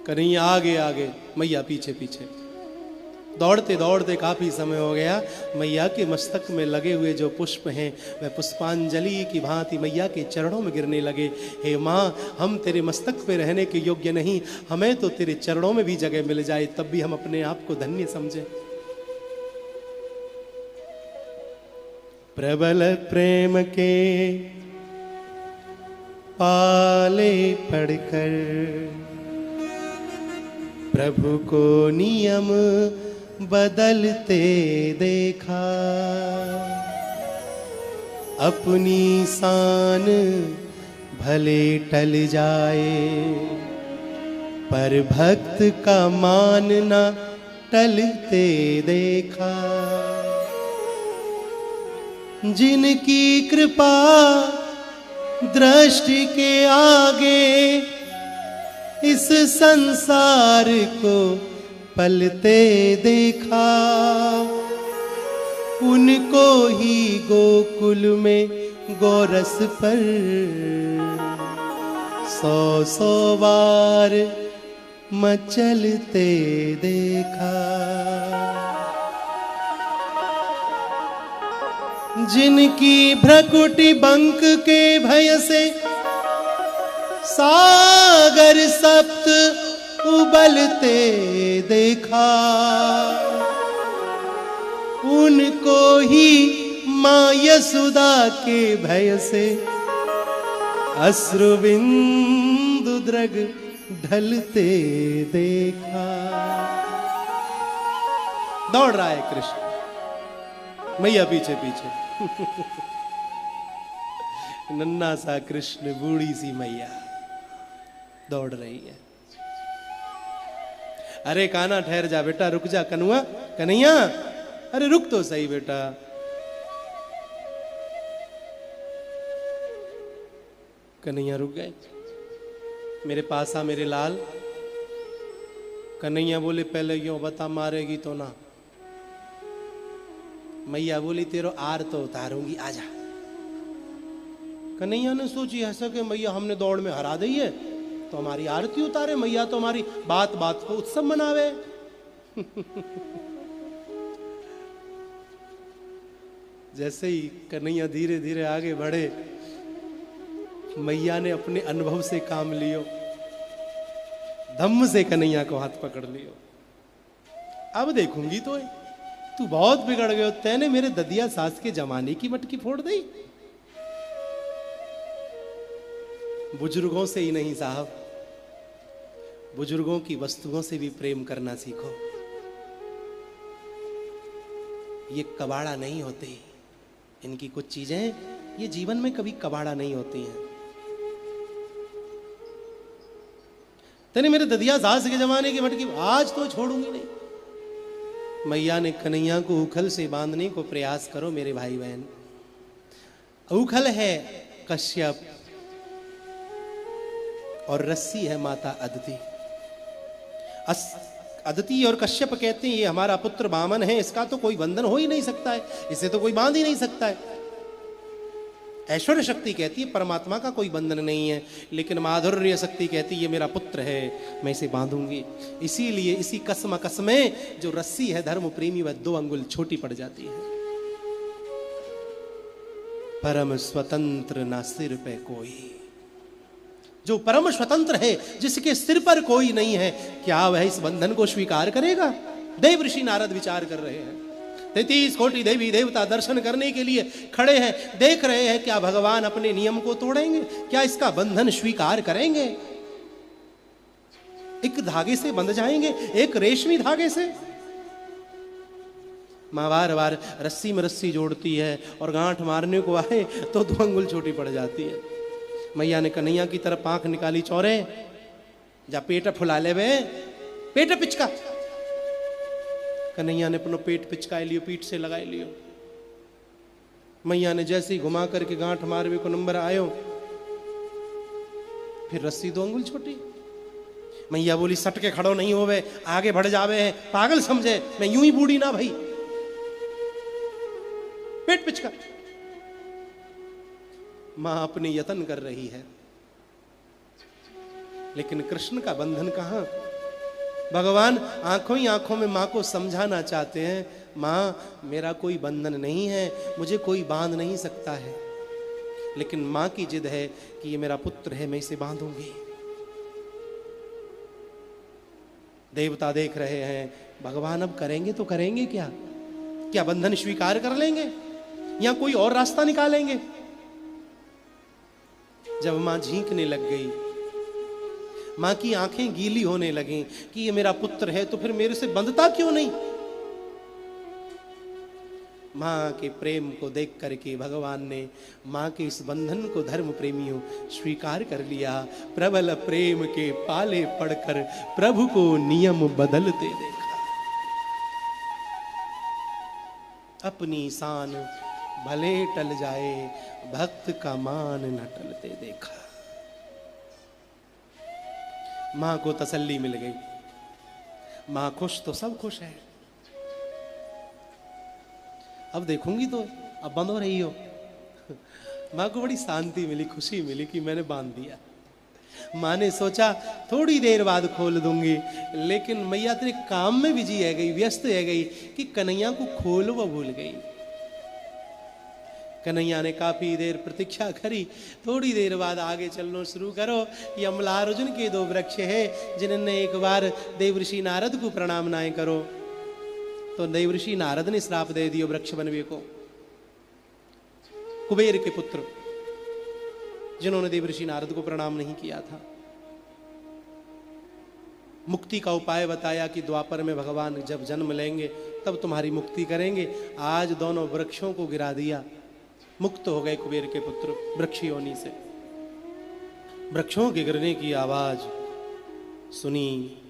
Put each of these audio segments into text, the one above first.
कन्हैया आगे आगे, मैया पीछे पीछे। दौड़ते दौड़ते काफी समय हो गया। मैया के मस्तक में लगे हुए जो पुष्प हैं वह पुष्पांजलि की भांति मैया के चरणों में गिरने लगे। हे माँ, हम तेरे मस्तक पे रहने के योग्य नहीं, हमें तो तेरे चरणों में भी जगह मिल जाए, तब भी हम अपने आप को धन्य समझें। प्रबल प्रेम के पाले पड़कर प्रभु को नियम बदलते देखा, अपनी शान भले टल जाए पर भक्त का मान न टलते देखा। जिनकी कृपा दृष्टि के आगे इस संसार को पलते देखा, उनको ही गोकुल में गोरस पर 100-100 बार मचलते देखा। जिनकी भ्रकुटी बंक के भय से सागर सप्त उबलते देखा, उनको ही मां यशोदा के भय से अश्रु बिंदु द्रग ढलते देखा। दौड़ रहा है कृष्ण, मैया पीछे पीछे। नन्ना सा कृष्ण, बूढ़ी सी मैया दौड़ रही है। अरे कान्हा ठहर जा बेटा, रुक जा। कन्हुआ, कन्हैया, अरे रुक तो सही बेटा। कन्हैया रुक गए। मेरे पास आ मेरे लाल। कन्हैया बोले पहले क्यों बता, मारेगी तो ना। मैया बोली तेरो आर तो उतारूंगी, आजा। कन्हैया ने सोची ऐसा कि मैया हमने दौड़ में हरा दी है तो हमारी आरती उतारे, मैया तो हमारी बात बात को उत्सव मनावे। जैसे ही कन्हैया धीरे धीरे आगे बढ़े, मैया ने अपने अनुभव से काम लियो, धम्म से कन्हैया को हाथ पकड़ लियो। अब देखूंगी तो तू बहुत बिगड़ गयो, तैने मेरे ददिया सास के जमाने की मटकी फोड़ दी। बुजुर्गों से ही नहीं साहब, बुजुर्गों की वस्तुओं से भी प्रेम करना सीखो। ये कबाड़ा नहीं होते, इनकी कुछ चीजें ये जीवन में कभी कबाड़ा नहीं होती हैं। तेने मेरे ददिया सास के जमाने की मटकी आज तो छोड़ूंगी नहीं। मैया ने कन्हैया को उखल से बांधने को प्रयास करो मेरे भाई बहन। उखल है कश्यप और रस्सी है माता अदिति। अदिति और कश्यप कहते हैं ये हमारा पुत्र वामन है, इसका तो कोई बंधन हो ही नहीं सकता है, इसे तो कोई बांध ही नहीं सकता है। ऐश्वर्य शक्ति कहती है परमात्मा का कोई बंधन नहीं है, लेकिन माधुर्य शक्ति कहती है ये मेरा पुत्र है, मैं इसे बांधूंगी। इसीलिए इसी कसम में जो रस्सी है धर्म प्रेमी वह 2 अंगुल छोटी पड़ जाती है। परम स्वतंत्र ना सिर पे कोई, जो परम स्वतंत्र है जिसके सिर पर कोई नहीं है, क्या वह इस बंधन को स्वीकार करेगा? देव ऋषि नारद विचार कर रहे हैं। 33 कोटि देवी देवता दर्शन करने के लिए खड़े हैं, देख रहे हैं क्या भगवान अपने नियम को तोड़ेंगे, क्या इसका बंधन स्वीकार करेंगे, एक धागे से बंध जाएंगे, एक रेशमी धागे से। मां बार बार रस्सी में रस्सी जोड़ती है और गांठ मारने को आए तो 2 अंगुल छोटी पड़ जाती है। मैया ने कन्हैया की तरफ आंख निकाली, चौरे जा पेट फुला ले बे, पेट पिचका। कन्हैया ने अपना पेट पिचकाए लियो, पीठ से लगाए लियो। मैया ने जैसे ही घुमा करके गांठ मारवे को नंबर आयो, फिर रस्सी 2 अंगुल छोटी। मैया बोली सट के खड़ो नहीं होवे, आगे बढ़ जावे है, पागल समझे, मैं यूं ही बूढ़ी ना भाई। पेट पिचका। मां अपने यत्न कर रही है, लेकिन कृष्ण का बंधन कहां? भगवान आंखों ही आंखों में माँ को समझाना चाहते हैं, माँ मेरा कोई बंधन नहीं है, मुझे कोई बांध नहीं सकता है, लेकिन माँ की जिद है कि ये मेरा पुत्र है, मैं इसे बांधूंगी। देवता देख रहे हैं, भगवान अब करेंगे तो करेंगे क्या? क्या बंधन स्वीकार कर लेंगे या कोई और रास्ता निकालेंगे? जब मां झींकने लग गई, मां की आंखें गीली होने लगी कि ये मेरा पुत्र है तो फिर मेरे से बंधता क्यों नहीं? मां के प्रेम को देख करके भगवान ने मां के इस बंधन को धर्म प्रेमियों स्वीकार कर लिया। प्रबल प्रेम के पाले पड़कर प्रभु को नियम बदलते देखा, अपनी शान भले टल जाए भक्त का मान न टलते देखा। मां को तसल्ली मिल गई, मां खुश तो सब खुश है। अब देखूंगी तो अब बंद हो रही हो। मां को बड़ी शांति मिली, खुशी मिली कि मैंने बांध दिया। मां ने सोचा थोड़ी देर बाद खोल दूंगी, लेकिन मैया तेरे काम में बिजी है गई, व्यस्त है गई कि कन्हैया को खोल वो भूल गई। कन्हैया ने काफी देर प्रतीक्षा करी, थोड़ी देर बाद आगे चलना शुरू करो। ये अमलार्जुन के दो वृक्ष है जिन्होंने एक बार देवऋषि नारद को प्रणाम ना करो तो देवऋषि नारद ने श्राप दे दियो वृक्ष बनवे को। कुबेर के पुत्र जिन्होंने देवऋषि नारद को प्रणाम नहीं किया था, मुक्ति का उपाय बताया कि द्वापर में भगवान जब जन्म लेंगे तब तुम्हारी मुक्ति करेंगे। आज दोनों वृक्षों को गिरा दिया, मुक्त हो गए कुबेर के पुत्र वृक्ष योनि से। वृक्षों के गिरने की आवाज सुनी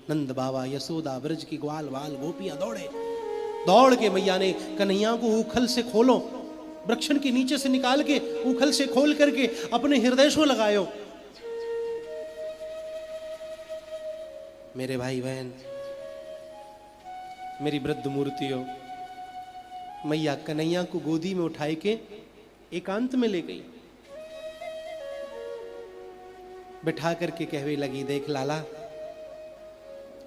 नंद बाबा, यशोदा, ब्रज की ग्वाल वाल गोपियां दौड़े। दौड़ के मैया ने कन्हैया को उखल से खोलो, वृक्षण के नीचे से निकाल के उखल से खोल करके अपने हृदय से लगायो। मेरे भाई बहन, मेरी वृद्ध मूर्तियों, मैया कन्हैया को गोदी में उठाए के एकांत में ले गई, बिठा करके कहवे लगी, देख लाला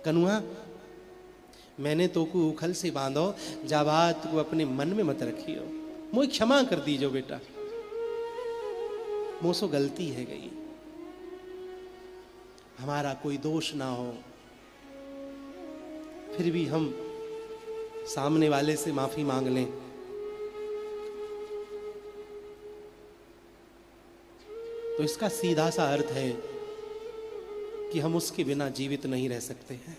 कनुआ, मैंने तो को उखल से बांधो, जा बात को अपने मन में मत रखियो, मोई क्षमा कर दीजो बेटा, मोसो गलती है गई, हमारा कोई दोष ना हो, फिर भी हम सामने वाले से माफी मांग लें। तो इसका सीधा सा अर्थ है कि हम उसके बिना जीवित नहीं रह सकते हैं।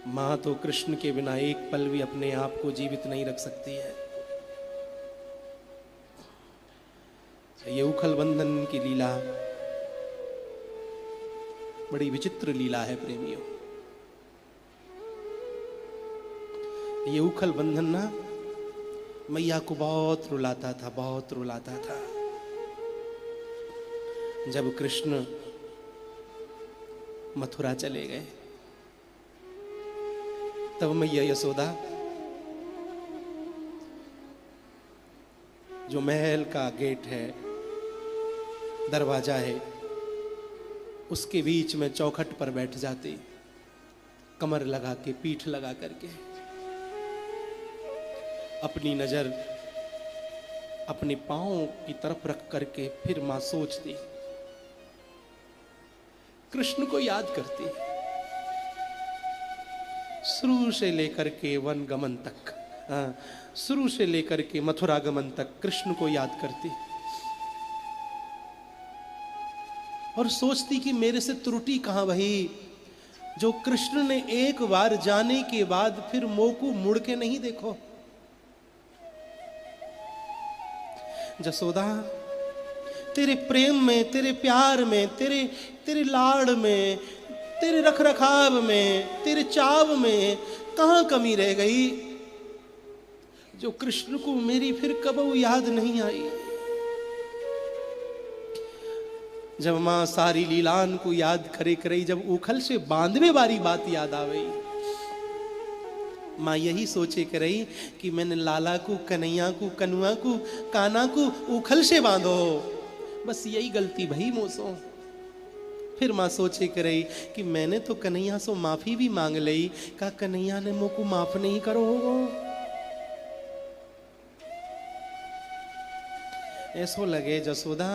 मां तो कृष्ण के बिना एक पल भी अपने आप को जीवित नहीं रख सकती है। ये उखल बंधन की लीला बड़ी विचित्र लीला है प्रेमियों। ये उखल बंधन ना मैया को बहुत रुलाता था, बहुत रुलाता था। जब कृष्ण मथुरा चले गए तब मैया यशोदा जो महल का गेट है, दरवाजा है, उसके बीच में चौखट पर बैठ जाती, कमर लगा के, पीठ लगा करके, अपनी नजर अपने पांव की तरफ रख करके फिर मां सोचती, कृष्ण को याद करती, शुरू से लेकर के वन गमन तक, शुरू से लेकर के मथुरा गमन तक कृष्ण को याद करती और सोचती कि मेरे से त्रुटि कहां वही जो कृष्ण ने एक बार जाने के बाद फिर मोह को मुड़ के नहीं देखो। जसोदा, तेरे प्रेम में, तेरे प्यार में, तेरे लाड़ में, तेरे रखरखाव में, तेरे चाव में कहां कमी रह गई जो कृष्ण को मेरी फिर कबहू याद नहीं आई। जब मां सारी लीलान को याद करे करई, जब उखल से बांधवे वाली बात याद आ गई, मां यही सोचे करई कि मैंने लाला को, कन्हैया को, कनुआ को, काना को उखल से बांधो, बस यही गलती भई मोसो। फिर माँ सोचे कर रही कि मैंने तो कन्हैया सो माफी भी मांग लई, का कन्हैया ने मोको माफ नहीं करो होगो। ऐसो लगे जसोदा